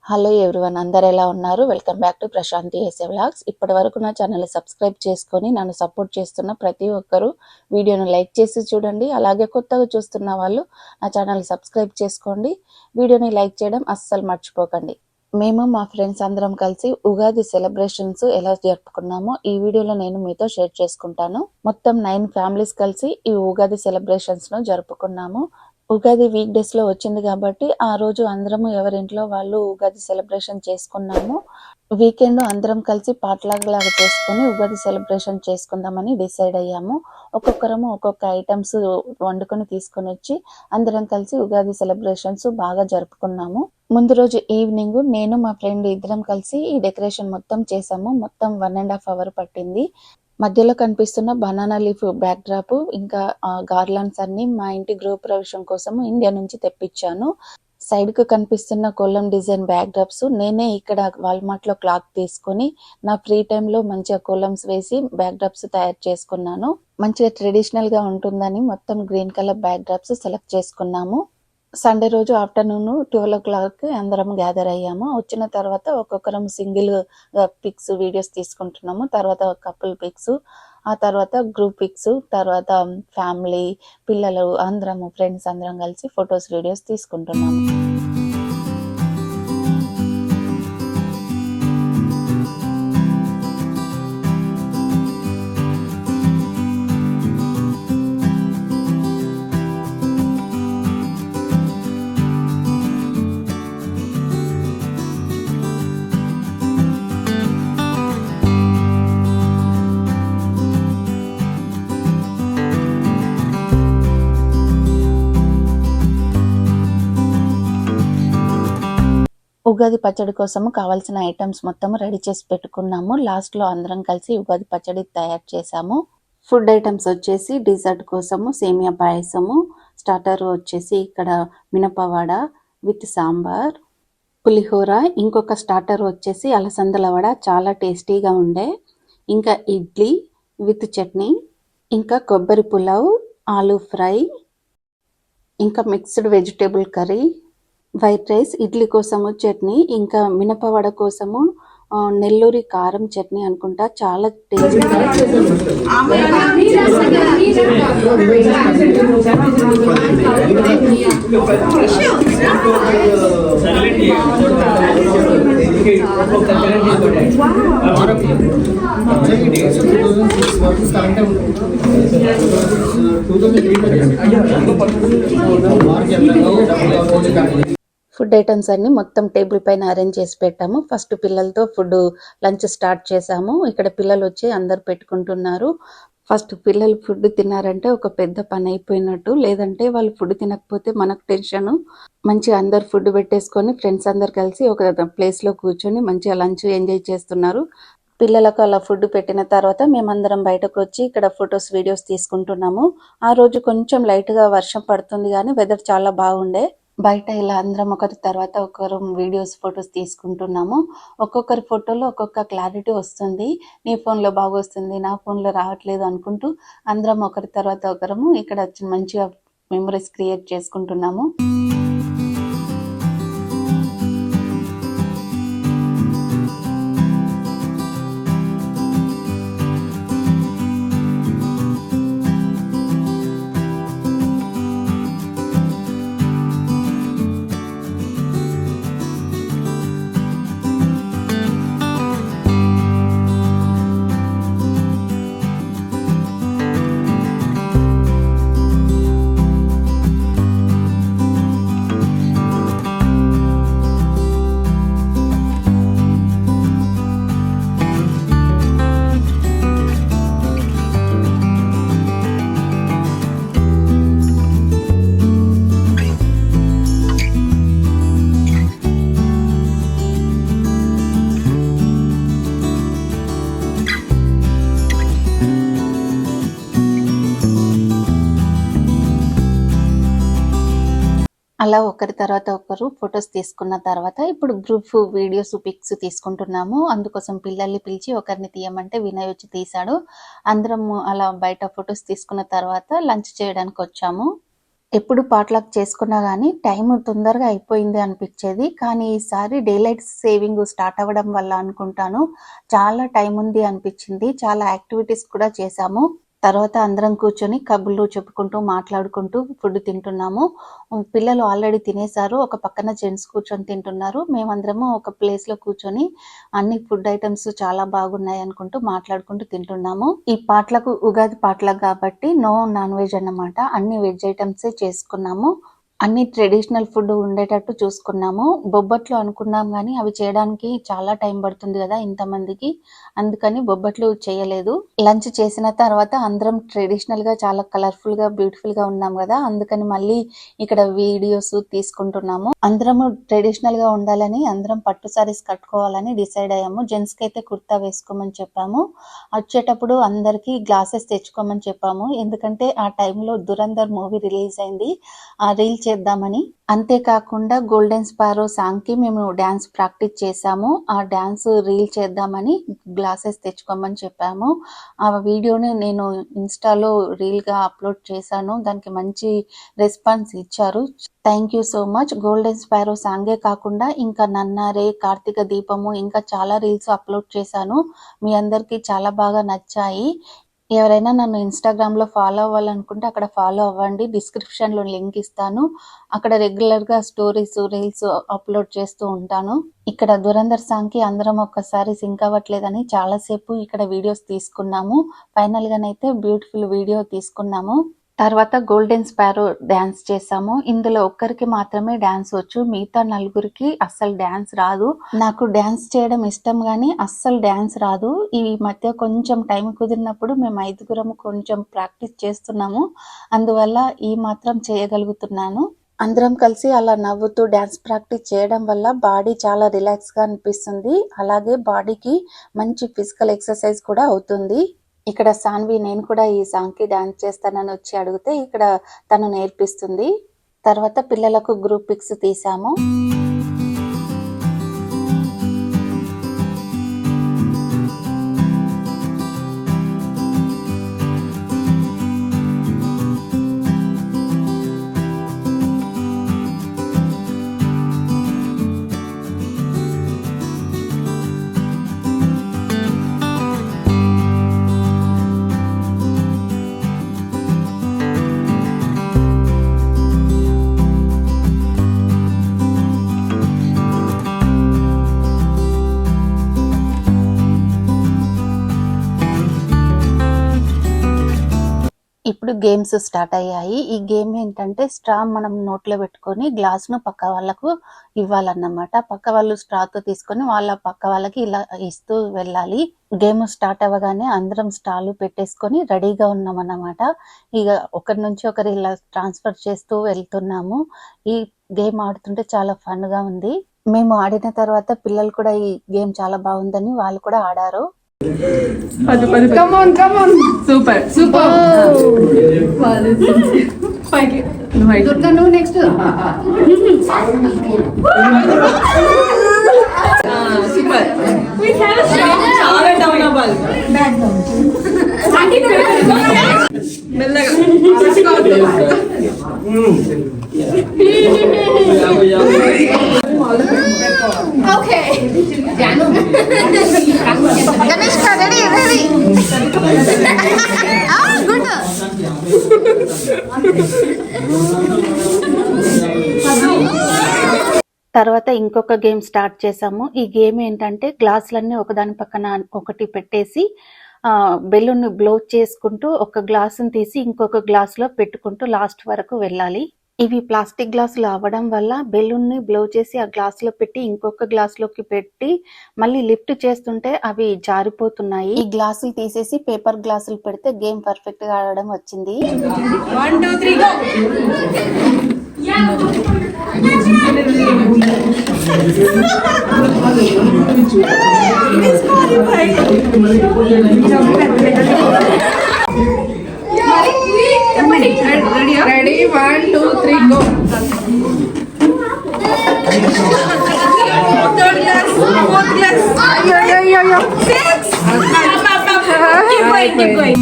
Hello everyone, అందరు ఎలా ఉన్నారు? Welcome back to Prashanti SA vlogs. ఇప్పటి వరకు నా ఛానల్ని సబ్స్క్రైబ్ చేసుకొని నన్ను సపోర్ట్ చేస్తున్న ప్రతి ఒక్కరూ వీడియోను లైక్ చేసి చూడండి. అలాగే కొత్తగా చూస్తున్న వాళ్ళు నా ఛానల్ని సబ్స్క్రైబ్ చేసుకోండి. వీడియోని లైక్ చేయడం అస్సలు మర్చిపోకండి. మేము మా ఫ్రెండ్స్ అందరం కలిసి ఉగాది సెలబ్రేషన్స్ ఎలా జరుపుకున్నామో ఈ వీడియోలో నేను మీతో షేర్ చేసుకుంటాను. మొత్తం 9 ఫ్యామిలీస్ కలిసి ఈ ఉగాది సెలబ్రేషన్స్ను జరుపుకున్నాము. ఉగాది వీక్ డేస్ లో వచ్చింది కాబట్టి ఆ రోజు అందరము ఎవరింట్లో వాళ్ళు ఉగాది సెలబ్రేషన్ చేసుకున్నాము. వీకెండ్ అందరం కలిసి లాగా చేసుకుని ఉగాది సెలబ్రేషన్ చేసుకుందామని డిసైడ్ అయ్యాము. ఒక్కొక్కరము ఒక్కొక్క ఐటమ్స్ వండుకొని తీసుకొని వచ్చి అందరం కలిసి ఉగాది సెలబ్రేషన్స్ బాగా జరుపుకున్నాము. ముందు రోజు ఈవినింగ్ నేను మా ఫ్రెండ్ ఇద్దరం కలిసి ఈ డెకరేషన్ మొత్తం చేసాము. మొత్తం 1.5 hours పట్టింది. మధ్యలో కనిపిస్తున్న బనానా లీఫ్ బ్యాక్ డ్రాప్ ఇంకా గార్లాండ్స్ అన్ని మా ఇంటి గృహ ప్రవేశం కోసం ఇండియా నుంచి తెప్పించాను. సైడ్ కు కనిపిస్తున్న కొల్లం డిజైన్ బ్యాక్ డ్రాప్స్ నేనే ఇక్కడ వాల్మార్ట్ లో క్లాత్ తీసుకొని నా ఫ్రీ టైమ్ లో మంచిగా కొలమ్స్ వేసి బ్యాక్ డ్రాప్స్ తయారు చేసుకున్నాను. మంచిగా ట్రెడిషనల్ గా ఉంటుందని మొత్తం green colour back drops select చేసుకున్నాము. సండే రోజు ఆఫ్టర్నూన్ 12 o'clock అందరం గ్యాదర్ అయ్యాము. వచ్చిన తర్వాత ఒక్కొక్కరం సింగిల్ పిక్స్ వీడియోస్ తీసుకుంటున్నాము. తర్వాత కపుల్ పిక్స్, ఆ తర్వాత గ్రూప్ పిక్స్, తర్వాత ఫ్యామిలీ పిల్లలు అందరము ఫ్రెండ్స్ అందరం కలిసి ఫొటోస్ వీడియోస్ తీసుకుంటున్నాము. ఉగాది పచ్చడి కోసము కావాల్సిన ఐటమ్స్ మొత్తం రెడీ చేసి పెట్టుకున్నాము. లాస్ట్ లో అందరం కలిసి ఉగాది పచ్చడి తయారు చేసాము. ఫుడ్ ఐటమ్స్ వచ్చేసి డిజర్ట్ కోసము సేమియా పాయసము, స్టార్టర్ వచ్చేసి ఇక్కడ మినపవడ విత్ సాంబార్, పులిహోర, ఇంకొక స్టార్టర్ వచ్చేసి అలసందల వడ చాలా టేస్టీగా ఉండే, ఇంకా ఇడ్లీ విత్ చట్నీ, ఇంకా కొబ్బరి పులావ్, ఆలూ ఫ్రై, ఇంకా mixed vegetable curry, white rice, idli కోసము చట్నీ, ఇంకా మినపవడ కోసము నెల్లూరి కారం చట్నీ అనుకుంటా. చాలా టేస్ట్ ఫుడ్ ఐటమ్స్ అన్ని మొత్తం టేబుల్ పైన అరేంజ్ చేసి పెట్టాము. ఫస్ట్ పిల్లలతో ఫుడ్ లంచ్ స్టార్ట్ చేసాము. ఇక్కడ పిల్లలు వచ్చి అందరు పెట్టుకుంటున్నారు. ఫస్ట్ పిల్లలు ఫుడ్ తిన్నారంటే ఒక పెద్ద పని అయిపోయినట్టు, లేదంటే వాళ్ళు ఫుడ్ తినకపోతే మనకు టెన్షన్. మంచిగా అందరు ఫుడ్ పెట్టేసుకొని ఫ్రెండ్స్ అందరు కలిసి ఒక ప్లేస్ లో కూర్చొని మంచిగా లంచ్ ఎంజాయ్ చేస్తున్నారు. పిల్లలకు అలా ఫుడ్ పెట్టిన తర్వాత మేమందరం బయటకు వచ్చి ఇక్కడ ఫొటోస్ వీడియోస్ తీసుకుంటున్నాము. ఆ రోజు కొంచెం లైట్ గా వర్షం పడుతుంది కానీ వెదర్ చాలా బాగుండే. బయట ఇలా అందరం ఒకరి తర్వాత ఒకరు వీడియోస్ ఫొటోస్ తీసుకుంటున్నాము. ఒక్కొక్కరి ఫోటోలో ఒక్కొక్క క్లారిటీ వస్తుంది. నీ ఫోన్లో బాగా వస్తుంది, నా ఫోన్లో రావట్లేదు అనుకుంటూ అందరం ఒకరి తర్వాత ఒకరము ఇక్కడ మంచిగా మెమరీస్ క్రియేట్ చేసుకుంటున్నాము. అలా ఒకరి తర్వాత ఒకరు ఫొటోస్ తీసుకున్న తర్వాత ఇప్పుడు గ్రూప్ వీడియోస్ పిక్స్ తీసుకుంటున్నాము. అందుకోసం పిల్లల్ని పిలిచి ఒకరిని తీయమంటే వినయ్ వచ్చి తీశాడు. అందరం అలా బయట ఫొటోస్ తీసుకున్న తర్వాత లంచ్ చేయడానికి వచ్చాము. ఎప్పుడు పాట్‌లక్ చేసుకున్నా గానీ టైం తొందరగా అయిపోయింది అనిపిచ్చేది. కానీ ఈసారి డేలైట్ సేవింగ్ స్టార్ట్ అవ్వడం వల్ల అనుకుంటాను చాలా టైం ఉంది అనిపిచ్చింది. చాలా యాక్టివిటీస్ కూడా చేశాము. తర్వాత అందరం కూర్చొని కబుర్లు చెప్పుకుంటూ, మాట్లాడుకుంటూ ఫుడ్ తింటున్నాము. పిల్లలు ఆల్రెడీ తినేసారు. ఒక పక్కన జెంట్స్ కూర్చొని తింటున్నారు. మేమందరము ఒక ప్లేస్‌లో కూర్చొని అన్ని ఫుడ్ ఐటెమ్స్ చాలా బాగున్నాయి అనుకుంటూ మాట్లాడుకుంటూ తింటున్నాము. ఈ ఉగాది పాట్‌లక్ కాబట్టి నో నాన్ వెజ్ అన్నమాట. అన్ని వెజ్ ఐటెమ్సే చేసుకున్నాము. అన్ని ట్రెడిషనల్ ఫుడ్ ఉండేటట్టు చూసుకున్నాము. బొబ్బట్లు అనుకున్నాం గానీ అవి చేయడానికి చాలా టైం పడుతుంది గదా ఇంతమందికి. అందుకని బొబ్బట్లు చేయలేదు. లంచ్ చేసిన తర్వాత అందరం ట్రెడిషనల్‌గా చాలా కలర్‌ఫుల్‌గా, బ్యూటిఫుల్‌గా ఉన్నాం గదా! అందుకని మళ్ళీ ఇక్కడ వీడియోస్ తీసుకుంటున్నాము. అందరము ట్రెడిషనల్‌గా ఉండాలని అందరం పట్టు సారీస్ కట్టుకోవాలని డిసైడ్ అయ్యాము. జెంట్స్‌కైతే కుర్తా వేసుకోమని చెప్పాము. వచ్చేటప్పుడు అందరికీ గ్లాసెస్ తెచ్చుకోమని చెప్పాము. ఎందుకంటే ఆ టైంలో 'దురంధర్' మూవీ రిలీజ్ అయింది. ఆ రీల్ చేద్దామని. అంతేకాకుండా 'గోల్డెన్ స్పారో' సాంగ్‌కి మేము డాన్స్ ప్రాక్టీస్ చేశాము. ఆ డాన్స్ రీల్ చేద్దామని గ్లాసెస్ తెచ్చుకోమని చెప్పాము. ఆ వీడియోని నేను ఇన్‌స్టాలో రీల్‌గా అప్‌లోడ్ చేశాను. దానికి మంచి రెస్పాన్స్ ఇచ్చారు. Thank you so much. 'Golden sparrow' సాంగే కాకుండా ఇంకా 'నన్నారే', 'కార్తీక దీపము' ఇంకా చాలా రీల్స్ అప్‌లోడ్ చేశాను. మీ అందరికీ చాలా బాగా నచ్చాయి. ఎవరైనా నన్ను ఇన్‌స్టాగ్రామ్‌లో ఫాలో అవ్వాలనుకుంటే అక్కడ ఫాలో అవ్వండి. డిస్క్రిప్షన్‌లో లింక్ ఇస్తాను. అక్కడ రెగ్యులర్‌గా స్టోరీస్, రీల్స్ అప్‌లోడ్ చేస్తూ ఉంటాను. ఇక్కడ 'దురంధర్' సాంగ్‌కి అందరం ఒక్కసారి సింక్ అవ్వట్లేదని చాలా సేపు ఇక్కడ వీడియోస్ తీసుకున్నాము. ఫైనల్‌గానైతే బ్యూటిఫుల్ వీడియో తీసుకున్నాము. తర్వాత 'గోల్డెన్ స్పారో' డాన్స్ చేశాము. ఇందులో ఒక్కరికి మాత్రమే డాన్స్ వచ్చు. మిగతా నలుగురికి అస్సలు డాన్స్ రాదు. నాకు డాన్స్ చేయడం ఇష్టం గానీ అస్సలు డాన్స్ రాదు. ఈ మధ్య కొంచెం టైం కుదిరినప్పుడు మేము 5గురం కొంచెం ప్రాక్టీస్ చేస్తున్నాము. అందువల్ల ఈ మాత్రం చేయగలుగుతున్నాను. అందరం కలిసి అలా నవ్వుతూ డాన్స్ ప్రాక్టీస్ చేయడం వల్ల బాడీ చాలా రిలాక్స్‌గా అనిపిస్తుంది. అలాగే బాడీకి మంచి ఫిజికల్ ఎక్సర్సైజ్ కూడా అవుతుంది. ఇక్కడ సాన్వి నేను కూడా ఈ సాంగ్‌కి డాన్స్ చేస్తానని వచ్చి అడిగితే ఇక్కడ తను నేర్పిస్తుంది. తర్వాత పిల్లలకు గ్రూప్ పిక్స్ తీసాము. ఇప్పుడు గేమ్స్ స్టార్ట్ అయ్యాయి. ఈ గేమ్ ఏంటంటే స్ట్రా మనం నోట్లో పెట్టుకొని గ్లాస్‌ను పక్క వాళ్ళకు ఇవ్వాలన్నమాట. పక్క వాళ్ళు స్ట్రాతో తీసుకొని వాళ్ళ పక్క వాళ్ళకి ఇలా ఇస్తూ వెళ్ళాలి. గేమ్ స్టార్ట్ అవ్వగానే అందరం స్ట్రాలు పెట్టేసుకొని రెడీగా ఉన్నామన్నమాట. ఇక ఒకరి నుంచి ఒకరు ఇలా ట్రాన్స్‌ఫర్ చేస్తూ వెళ్తున్నాము. ఈ గేమ్ ఆడుతుంటే చాలా ఫన్‌గా ఉంది. మేము ఆడిన తర్వాత పిల్లలు కూడా ఈ గేమ్ చాలా బాగుందని వాళ్ళు కూడా ఆడారు. Come on. Super. Fight. Durga, no, next. Super. We have a shot. Chala downable. Back down. మెల్లగా okay Janu Ganesh ready good. తర్వాత ఇంకొక గేమ్ స్టార్ట్ చేసాము. ఈ గేమ్ ఏంటంటే గ్లాసులన్నీ ఒకదాని పక్కన ఒకటి పెట్టేసి బెలూన్ బ్లో చేసుకుంటూ ఒక గ్లాసుని తీసి ఇంకొక గ్లాసులో పెట్టుకుంటూ లాస్ట్ వరకు వెళ్ళాలి. ఇవి ప్లాస్టిక్ గ్లాసులు అవ్వడం వల్ల బెలూన్ని బ్లో చేసి ఆ గ్లాసులో పెట్టి ఇంకొక గ్లాసులోకి పెట్టి మళ్ళీ లిఫ్ట్ చేస్తుంటే అవి జారిపోతున్నాయి. ఈ గ్లాసులు తీసేసి పేపర్ గ్లాసులు పెడితే గేమ్ పర్ఫెక్ట్ గా ఆడడం వచ్చింది. 1 2 3 go. Ready? 1 2 3 go. Third glass, fourth glass. Yo. 6. Keep going.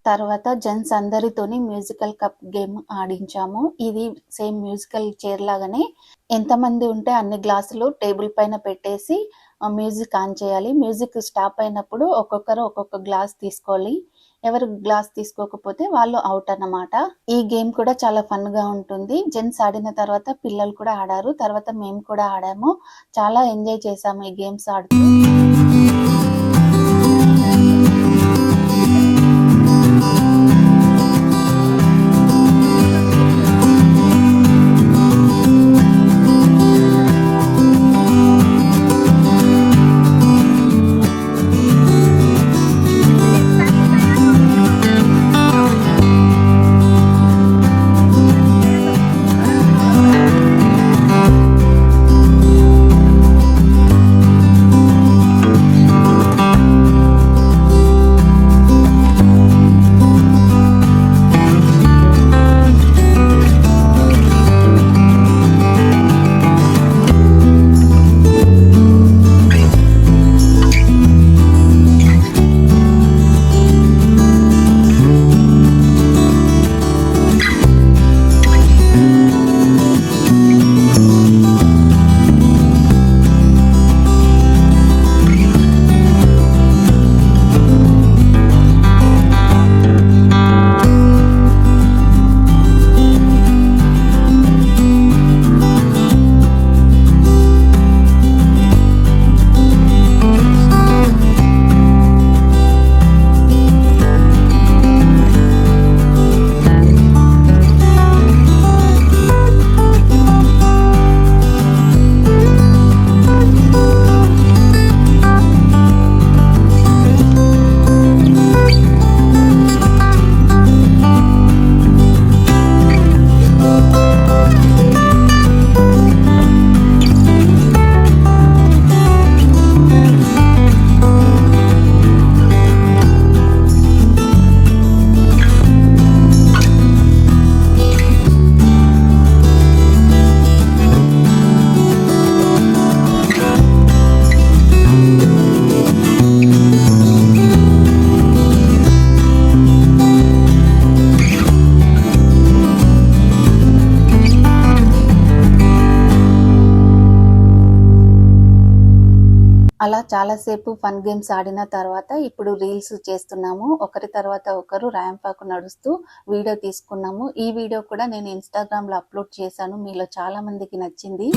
తర్వాత జెంట్స్ అందరితోని మ్యూజికల్ కప్ గేమ్ ఆడించాము. ఇది సేమ్ మ్యూజికల్ చైర్ లాగానే ఎంతమంది ఉంటే అన్ని గ్లాసులు టేబుల్ పైన పెట్టేసి మ్యూజిక్ ఆన్ చేయాలి. మ్యూజిక్ స్టాప్ అయినప్పుడు ఒక్కొక్కరు ఒక్కొక్క గ్లాస్ తీసుకోవాలి. ఎవరు గ్లాస్ తీసుకోకపోతే వాళ్ళు అవుట్ అన్నమాట. ఈ గేమ్ కూడా చాలా ఫన్ గా ఉంటుంది. జెంట్స్ ఆడిన తర్వాత పిల్లలు కూడా ఆడారు. తర్వాత మేము కూడా ఆడాము. చాలా ఎంజాయ్ చేసాము ఈ గేమ్స్ ఆడుతూ. అలా చాలాసేపు ఫన్ గేమ్స్ ఆడిన తర్వాత ఇప్పుడు రీల్స్ చేస్తున్నాము. ఒకరి తర్వాత ఒకరు ర్యాంప్ నడుస్తూ వీడియో తీసుకున్నాము. ఈ వీడియో కూడా నేను ఇన్స్టాగ్రామ్ లో అప్లోడ్ చేశాను. మీలో చాలా మందికి నచ్చింది.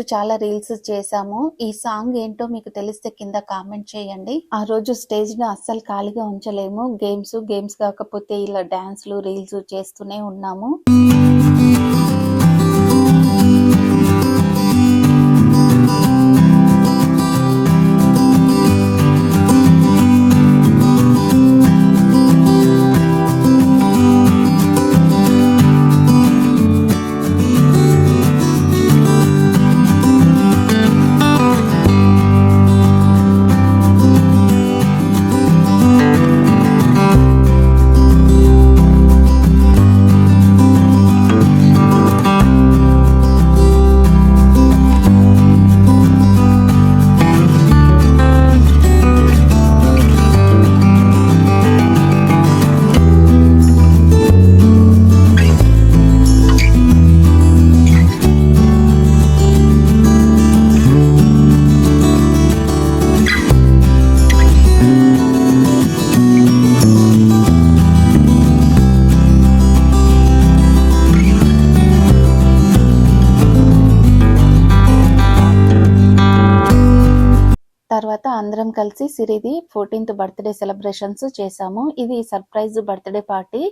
రోజు చాలా రీల్స్ చేశాము. ఈ సాంగ్ ఏంటో మీకు తెలిస్తే కింద కామెంట్ చేయండి. ఆ రోజు స్టేజ్ ను అస్సలు ఖాళీగా ఉంచలేము. గేమ్స్ కాకపోతే ఇలా డాన్స్లు రీల్స్ చేస్తూనే ఉన్నాము. తర్వాత అందరం కలిసి సిరిది 14th బర్త్డే సెలబ్రేషన్స్ చేశాము. ఇది సర్ప్రైజ్ బర్త్డే పార్టీ.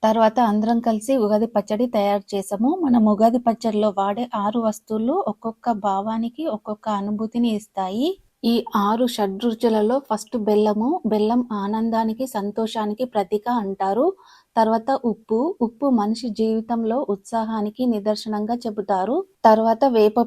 తర్వాత అందరం కలిసి ఉగాది పచ్చడి తయారు చేసాము. మనం ఉగాది పచ్చడిలో వాడే 6 వస్తువులు ఒక్కొక్క భావానికి ఒక్కొక్క అనుభూతిని ఇస్తాయి. ఈ 6 షడ్రుచులలో ఫస్ట్ బెల్లము. బెల్లం ఆనందానికి సంతోషానికి ప్రతీక అంటారు. తర్వాత ఉప్పు మనిషి జీవితంలో ఉత్సాహానికి నిదర్శనంగా చెబుతారు. తర్వాత వేప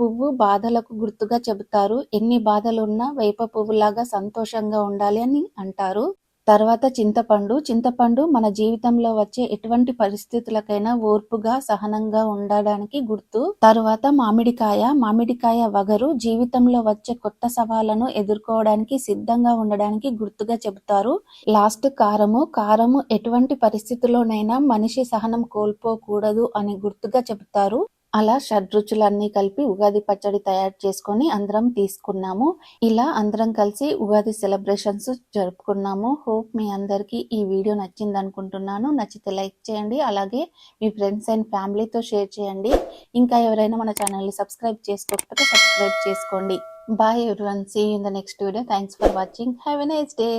పువ్వు బాధలకు గుర్తుగా చెబుతారు. ఎన్ని బాధలున్నా వేప పువ్వులాగా సంతోషంగా ఉండాలి అని అంటారు. తర్వాత చింతపండు మన జీవితంలో వచ్చే ఎటువంటి పరిస్థితులకైనా ఓర్పుగా సహనంగా ఉండడానికి గుర్తు. తరువాత మామిడికాయ వగరు జీవితంలో వచ్చే కొత్త సవాళ్లను ఎదుర్కోవడానికి సిద్ధంగా ఉండడానికి గుర్తుగా చెబుతారు. లాస్ట్ కారము ఎటువంటి పరిస్థితుల్లోనైనా మనిషి సహనం కోల్పోకూడదు అని గుర్తుగా చెబుతారు. అలా షడ్రుచులన్నీ కలిపి ఉగాది పచ్చడి తయారు చేసుకొని అందరం తీసుకున్నాము. ఇలా అందరం కలిసి ఉగాది సెలబ్రేషన్స్ జరుపుకున్నాము. హోప్ మీ అందరికీ ఈ వీడియో నచ్చింది అనుకుంటున్నాను. నచ్చితే లైక్ చేయండి, అలాగే మీ ఫ్రెండ్స్ అండ్ ఫ్యామిలీతో షేర్ చేయండి. ఇంకా ఎవరైనా మన ఛానల్ని సబ్స్క్రైబ్ చేసుకోకపోతే సబ్స్క్రైబ్ చేసుకోండి. Bye everyone, see you in the next video. Thanks for watching. Have a nice day.